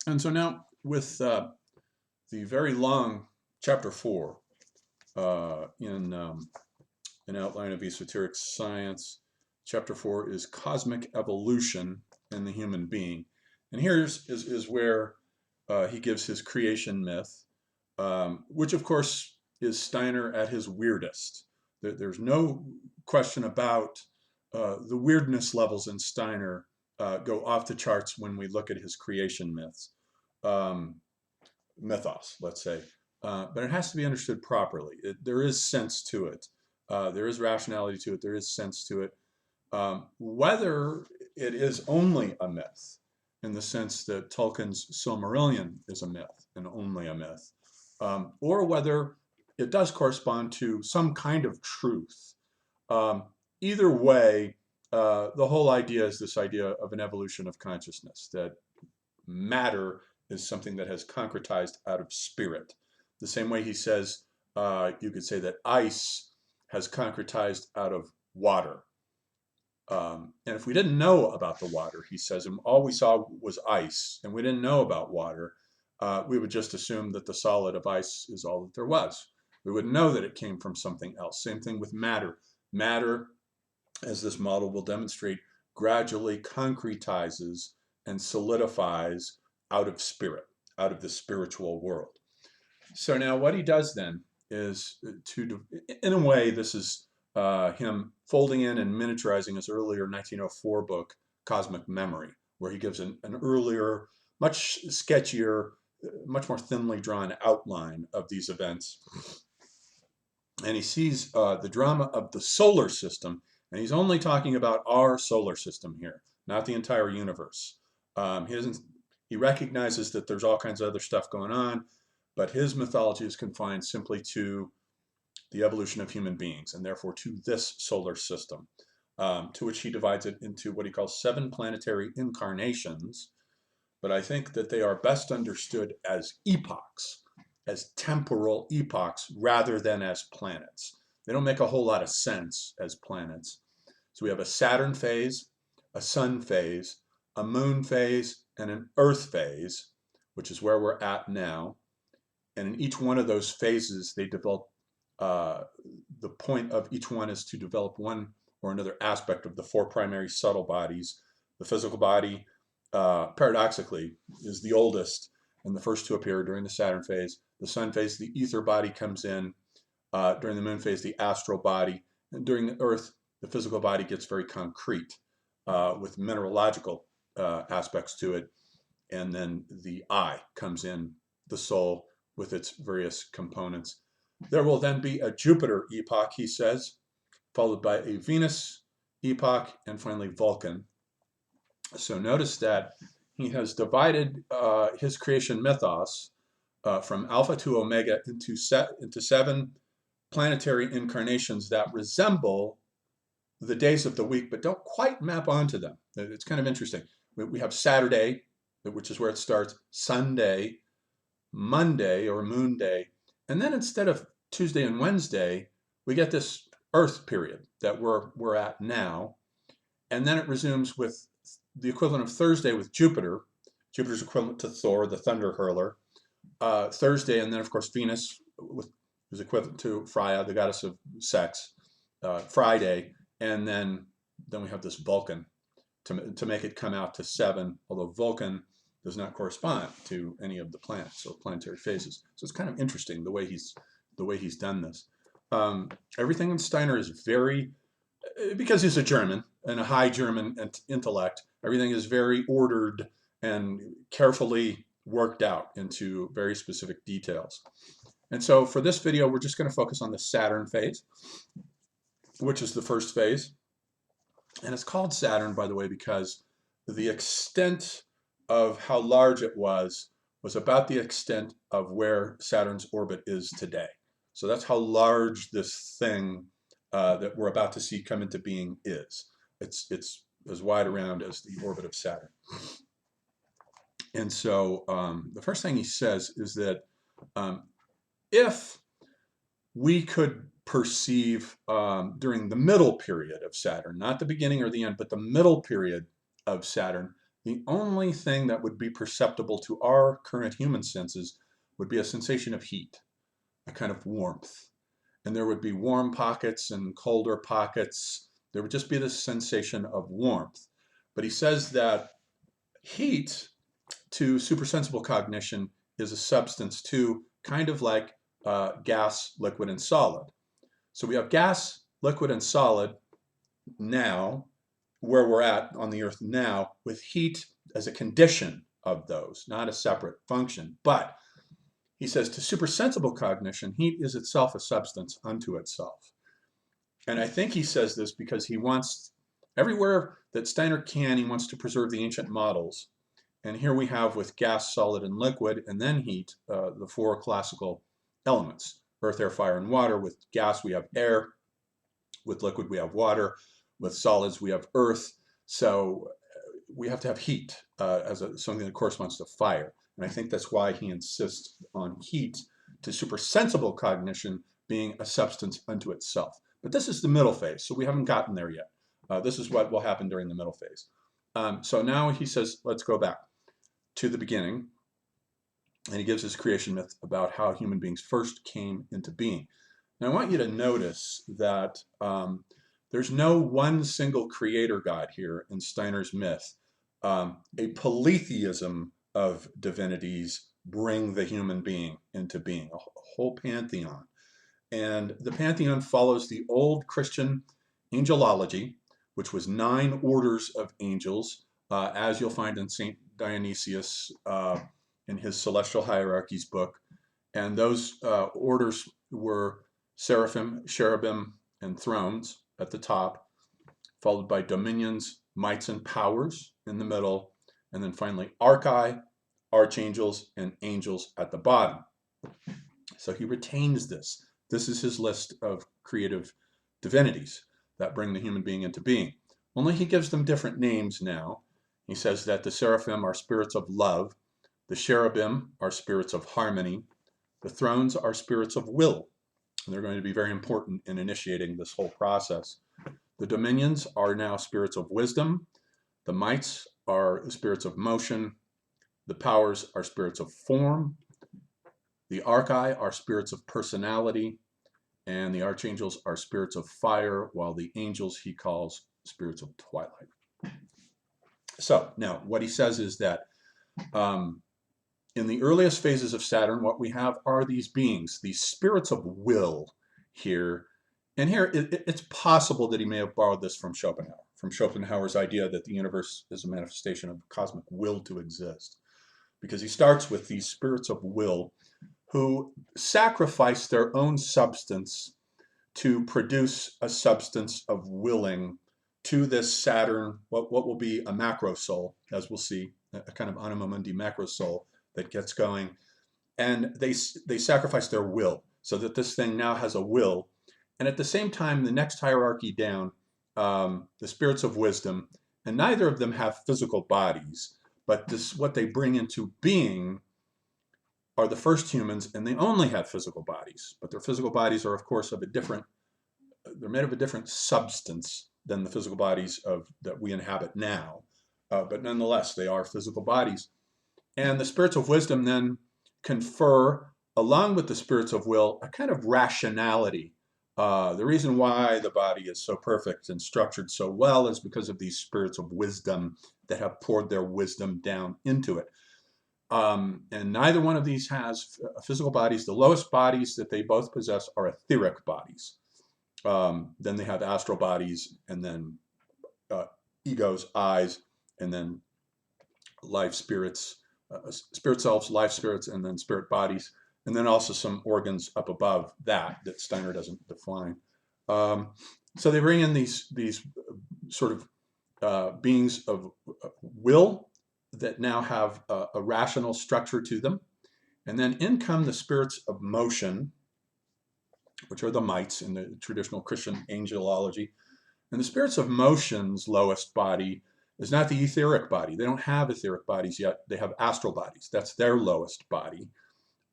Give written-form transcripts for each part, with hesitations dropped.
And so now with the very long chapter 4 in an outline of esoteric science, chapter 4 is cosmic evolution in the human being. And here's is where he gives his creation myth, which of course is Steiner at his weirdest. There's no question about the weirdness levels in Steiner go off the charts when we look at his creation myths, um, mythos, let's say. But it has to be understood properly. There is sense to it. There is rationality to it. There is sense to it. Whether it is only a myth, in the sense that Tolkien's Silmarillion is a myth and only a myth, or whether it does correspond to some kind of truth. Um, Either way, the whole idea is this idea of an evolution of consciousness, that matter is something that has concretized out of spirit. The same way he says, you could say that ice has concretized out of water. And if we didn't know about the water, he says, and all we saw was ice, and we didn't know about water, we would just assume that the solid of ice is all that there was. We wouldn't know that it came from something else. Same thing with matter. Matter, as this model will demonstrate, gradually concretizes and solidifies out of spirit, out of the spiritual world. So now what he does then is in a way, this is him folding in and miniaturizing his earlier 1904 book, Cosmic Memory, where he gives an earlier, much sketchier, much more thinly drawn outline of these events. And he sees the drama of the solar system, and he's only talking about our solar system here, not the entire universe. He recognizes that there's all kinds of other stuff going on, but his mythology is confined simply to the evolution of human beings, and therefore to this solar system, to which he divides it into what he calls 7 planetary incarnations. But I think that they are best understood as epochs, as temporal epochs, rather than as planets. They don't make a whole lot of sense as planets. So we have a Saturn phase, a Sun phase, a Moon phase, and an Earth phase, which is where we're at now. And in each one of those phases, they develop, the point of each one is to develop one or another aspect of the 4 primary subtle bodies. The physical body, paradoxically, is the oldest, and the first to appear during the Saturn phase. The Sun phase, the ether body comes in. During the Moon phase, the astral body. And during the Earth, the physical body gets very concrete with mineralogical aspects to it. And then the I comes in, the soul, with its various components. There will then be a Jupiter epoch, he says, followed by a Venus epoch, and finally Vulcan. So notice that he has divided his creation mythos from Alpha to Omega into 7 planetary incarnations that resemble the days of the week, but don't quite map onto them. It's kind of interesting. We have Saturday, which is where it starts, Sunday, Monday or Moon Day, and then instead of Tuesday and Wednesday, we get this Earth period that we're at now, and then it resumes with the equivalent of Thursday with Jupiter. Jupiter's equivalent to Thor, the thunder hurler. Thursday, and then of course Venus is equivalent to Freya, the goddess of sex. Friday, and then we have this Vulcan to make it come out to 7, although Vulcan does not correspond to any of the planets or planetary phases. So it's kind of interesting the way he's done this. Everything in Steiner is very, because he's a German and a high German intellect, everything is very ordered and carefully worked out into very specific details. And so for this video, we're just going to focus on the Saturn phase, which is the first phase. And it's called Saturn, by the way, because the extent of how large it was about the extent of where Saturn's orbit is today. So that's how large this thing that we're about to see come into being is. It's as wide around as the orbit of Saturn. And so the first thing he says is that if we could perceive during the middle period of Saturn, not the beginning or the end, but the middle period of Saturn, The only thing that would be perceptible to our current human senses would be a sensation of heat, a kind of warmth. And there would be warm pockets and colder pockets. There would just be this sensation of warmth. But he says that heat to supersensible cognition is a substance too, kind of like gas, liquid, and solid. So we have gas, liquid, and solid now, where we're at on the earth now, with heat as a condition of those, not a separate function. But he says to supersensible cognition, heat is itself a substance unto itself. And I think he says this because he wants, everywhere that Steiner can, he wants to preserve the ancient models. And here we have with gas, solid, and liquid, and then heat, the four classical elements: earth, air, fire, and water. With gas, we have air. With liquid, we have water. With solids, we have earth. So we have to have heat as something that corresponds to fire. And I think that's why he insists on heat to supersensible cognition being a substance unto itself. But this is the middle phase, so we haven't gotten there yet. This is what will happen during the middle phase. So now he says, let's go back to the beginning. And he gives his creation myth about how human beings first came into being. Now I want you to notice that there's no one single creator God here in Steiner's myth. A polytheism of divinities bring the human being into being, a whole pantheon. And the pantheon follows the old Christian angelology, which was 9 orders of angels, as you'll find in St. Dionysius in his Celestial Hierarchies book. And those orders were seraphim, cherubim, and thrones at the top, followed by dominions, mights, and powers in the middle, and then finally archi, archangels, and angels at the bottom. So he retains this. This is his list of creative divinities that bring the human being into being. Only he gives them different names now. He says that the seraphim are spirits of love, the cherubim are spirits of harmony, the thrones are spirits of will. And they're going to be very important in initiating this whole process. The dominions are now spirits of wisdom, the mights are spirits of motion, the powers are spirits of form, the archi are spirits of personality, and the archangels are spirits of fire, while the angels he calls spirits of twilight. So now what he says is that in the earliest phases of Saturn, what we have are these beings, these spirits of will here. And here, it's possible that he may have borrowed this from Schopenhauer's idea that the universe is a manifestation of cosmic will to exist. Because he starts with these spirits of will who sacrifice their own substance to produce a substance of willing to this Saturn, what will be a macro soul, as we'll see, a kind of anima mundi macro soul that gets going. And they sacrifice their will so that this thing now has a will. And at the same time, the next hierarchy down, the spirits of wisdom, and neither of them have physical bodies, but this, what they bring into being are the first humans, and they only have physical bodies. But their physical bodies are, of course, of a different, they're made of a different substance than the physical bodies that we inhabit now. But nonetheless, they are physical bodies. And the spirits of wisdom then confer, along with the spirits of will, a kind of rationality. The reason why the body is so perfect and structured so well is because of these spirits of wisdom that have poured their wisdom down into it. And neither one of these has physical bodies. The lowest bodies that they both possess are etheric bodies. Then they have astral bodies, and then egos, eyes, and then life spirits, spirit selves, life spirits, and then spirit bodies, and then also some organs up above that Steiner doesn't define. So they bring in these sort of beings of will that now have a rational structure to them. And then in come the spirits of motion, which are the mights in the traditional Christian angelology. And the spirits of motion's lowest body is not the etheric body. They don't have etheric bodies yet. They have astral bodies. That's their lowest body.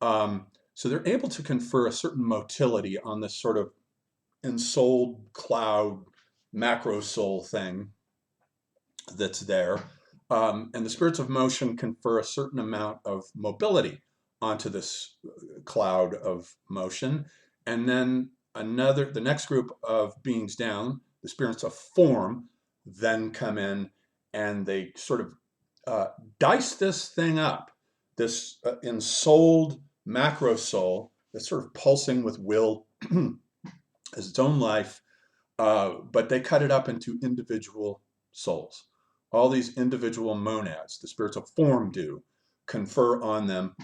So they're able to confer a certain motility on this sort of ensouled cloud macro soul thing that's there. And the spirits of motion confer a certain amount of mobility onto this cloud of motion. And then the next group of beings down, the spirits of form, then come in and they sort of dice this thing up, this ensouled macro soul that's sort of pulsing with will as its own life, but they cut it up into individual souls. All these individual monads, the spirits of form do, confer on them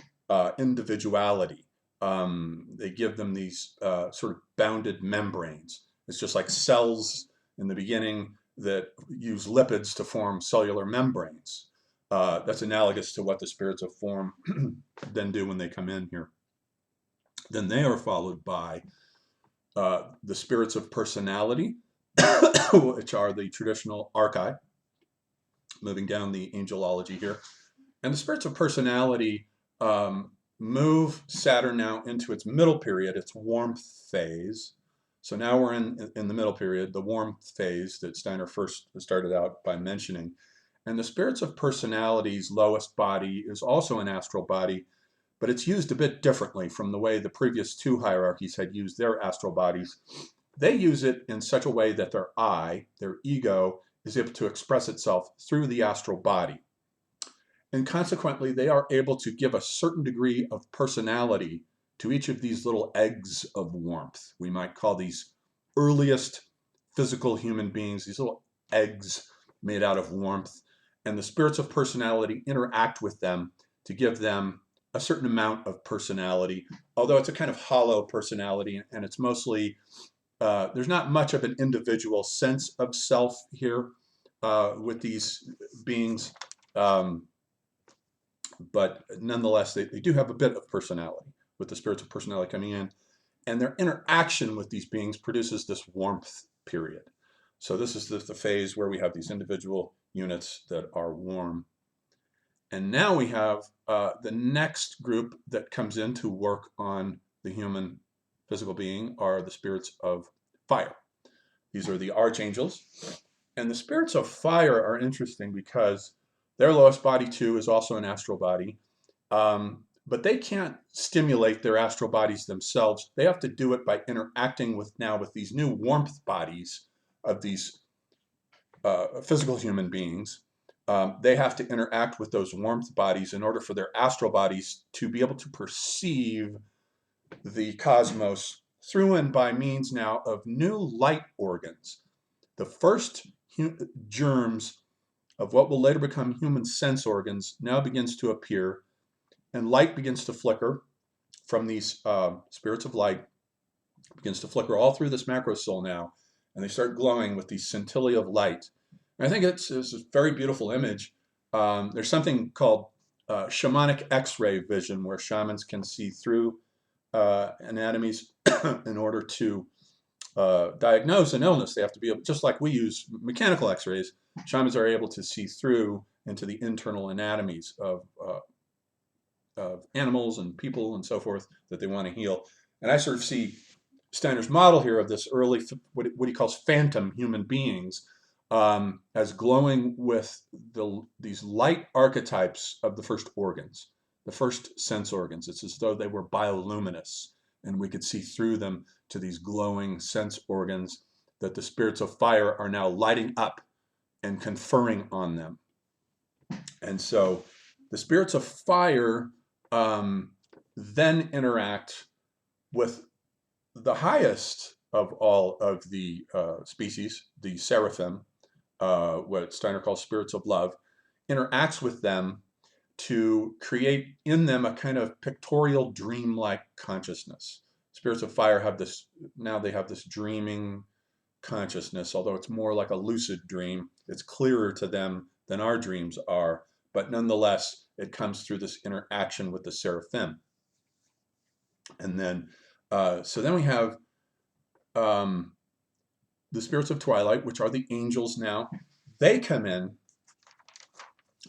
individuality. They give them these sort of bounded membranes. It's just like cells in the beginning that use lipids to form cellular membranes. That's analogous to what the spirits of form then do when they come in here. Then they are followed by the spirits of personality, which are the traditional archi, moving down the angelology here. And the spirits of personality move Saturn now into its middle period, its warmth phase. So now we're in the middle period, the warmth phase that Steiner first started out by mentioning. And the spirits of personality's lowest body is also an astral body, but it's used a bit differently from the way the previous two hierarchies had used their astral bodies. They use it in such a way that their I, their ego, is able to express itself through the astral body. And consequently, they are able to give a certain degree of personality to each of these little eggs of warmth. We might call these earliest physical human beings, these little eggs made out of warmth. And the spirits of personality interact with them to give them a certain amount of personality, although it's a kind of hollow personality, and it's mostly, there's not much of an individual sense of self here with these beings, but nonetheless, they do have a bit of personality with the spirits of personality coming in, and their interaction with these beings produces this warmth period. So this is the phase where we have these individual units that are warm. And now we have the next group that comes in to work on the human physical being are the spirits of fire. These are the archangels. And the spirits of fire are interesting because their lowest body too is also an astral body. But they can't stimulate their astral bodies themselves. They have to do it by interacting with these new warmth bodies of these physical human beings. They have to interact with those warmth bodies in order for their astral bodies to be able to perceive the cosmos through and by means now of new light organs. The first germs of what will later become human sense organs now begins to appear, and light begins to flicker from these spirits of light, begins to flicker all through this macro soul now, and they start glowing with these scintillae of light. And I think it's a very beautiful image. There's something called shamanic X-ray vision, where shamans can see through anatomies in order to diagnose an illness. They have to be able, just like we use mechanical X-rays, shamans are able to see through into the internal anatomies of animals and people and so forth that they want to heal. And I sort of see Steiner's model here of this early, what he calls phantom human beings, as glowing with these light archetypes of the first organs, the first sense organs. It's as though they were bioluminous, and we could see through them to these glowing sense organs that the spirits of fire are now lighting up and conferring on them. And so the spirits of fire then interact with the highest of all of the species, the seraphim, what Steiner calls spirits of love, interacts with them to create in them a kind of pictorial dream-like consciousness. Spirits of fire have this, now they have this dreaming consciousness, although it's more like a lucid dream. It's clearer to them than our dreams are, but nonetheless, it comes through this interaction with the seraphim. And then, so then we have the spirits of twilight, which are the angels now. They come in,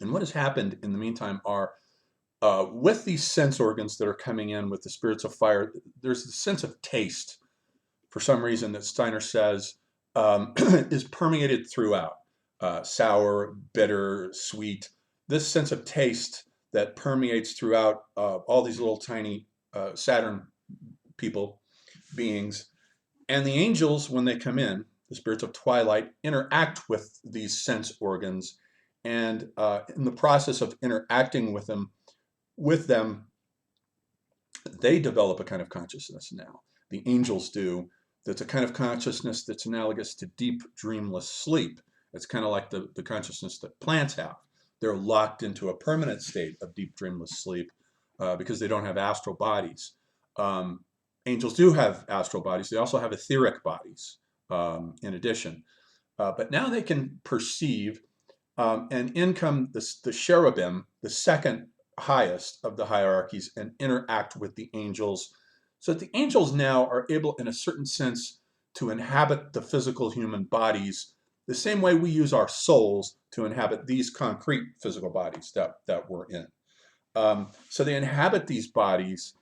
and what has happened in the meantime are, with these sense organs that are coming in with the spirits of fire, there's a sense of taste, for some reason, that Steiner says is permeated throughout. sour, bitter, sweet. This sense of taste that permeates throughout all these little tiny Saturn people, beings. And the angels, when they come in, the spirits of twilight, interact with these sense organs. And in the process of interacting with them, they develop a kind of consciousness now. The angels do. That's a kind of consciousness that's analogous to deep, dreamless sleep. It's kind of like the consciousness that plants have. They're locked into a permanent state of deep, dreamless sleep because they don't have astral bodies. Angels do have astral bodies. They also have etheric bodies in addition. But now they can perceive, and in come the cherubim, the second highest of the hierarchies, and interact with the angels. So that the angels now are able, in a certain sense, to inhabit the physical human bodies the same way we use our souls to inhabit these concrete physical bodies that we're in. So they inhabit these bodies,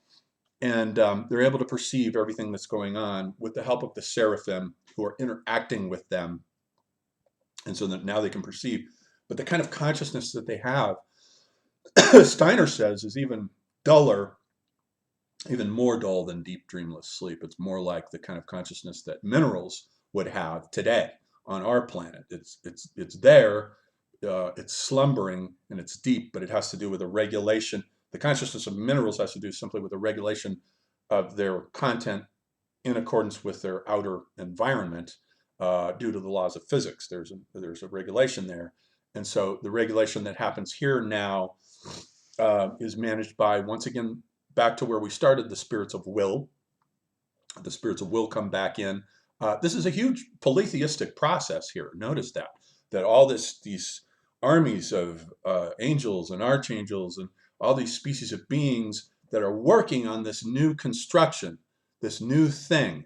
and they're able to perceive everything that's going on with the help of the seraphim who are interacting with them. And so that now they can perceive. But the kind of consciousness that they have, Steiner says, is even duller, even more dull than deep dreamless sleep. It's more like the kind of consciousness that minerals would have today on our planet. It's there, it's slumbering, and it's deep, but it has to do with a regulation. The consciousness of minerals has to do simply with a regulation of their content in accordance with their outer environment due to the laws of physics. There's a regulation there. And so the regulation that happens here now is managed by, once again, back to where we started, the spirits of will. The spirits of will come back in. This is a huge polytheistic process here. Notice that all these armies of angels and archangels and all these species of beings that are working on this new construction, this new thing,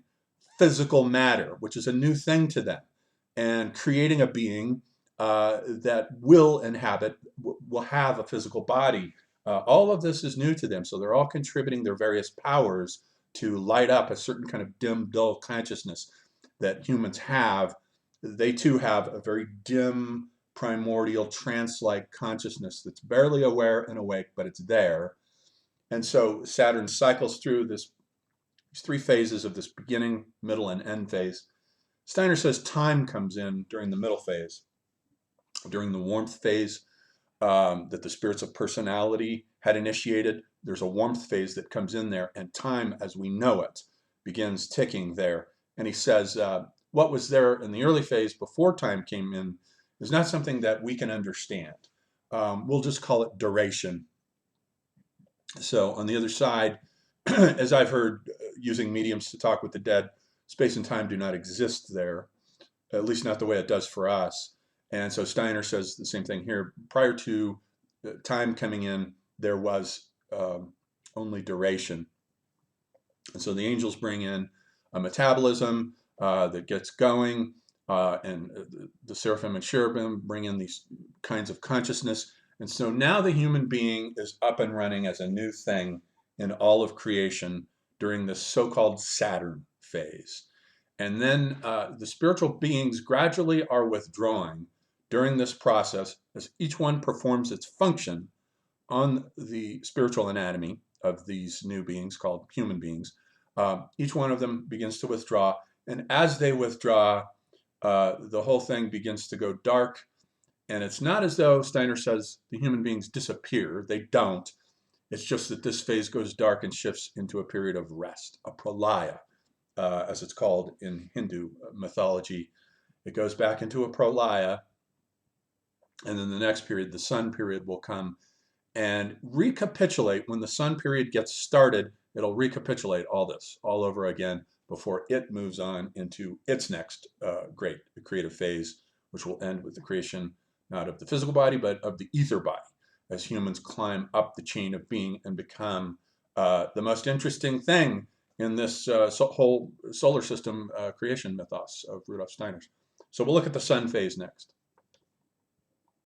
physical matter, which is a new thing to them, and creating a being that will inhabit, will have a physical body. All of this is new to them, so they're all contributing their various powers to light up a certain kind of dim, dull consciousness that humans have. They too have a very dim, primordial, trance-like consciousness that's barely aware and awake, but it's there. And so Saturn cycles through these three phases of this beginning, middle, and end phase. Steiner says time comes in during the middle phase, during the warmth phase that the spirits of personality had initiated. There's a warmth phase that comes in there, and time as we know it begins ticking there. And he says what was there in the early phase before time came in is not something that we can understand. We'll just call it duration. So on the other side, as I've heard using mediums to talk with the dead, space and time do not exist there, at least not the way it does for us. And so Steiner says the same thing here. Prior to time coming in, there was only duration. And so the angels bring in a metabolism that gets going, and the seraphim and cherubim bring in these kinds of consciousness. And so now the human being is up and running as a new thing in all of creation during this so-called Saturn phase. And then the spiritual beings gradually are withdrawing during this process as each one performs its function on the spiritual anatomy of these new beings called human beings. Each one of them begins to withdraw. And as they withdraw, the whole thing begins to go dark. And it's not as though Steiner says the human beings disappear. They don't. It's just that this phase goes dark and shifts into a period of rest, a pralaya, as it's called in Hindu mythology. It goes back into a pralaya, and then the next period, the sun period, will come and recapitulate. When the sun period gets started, it'll recapitulate all this all over again before it moves on into its next great creative phase, which will end with the creation not of the physical body, but of the ether body, as humans climb up the chain of being and become the most interesting thing in this whole solar system creation mythos of Rudolf Steiner's. So we'll look at the sun phase next.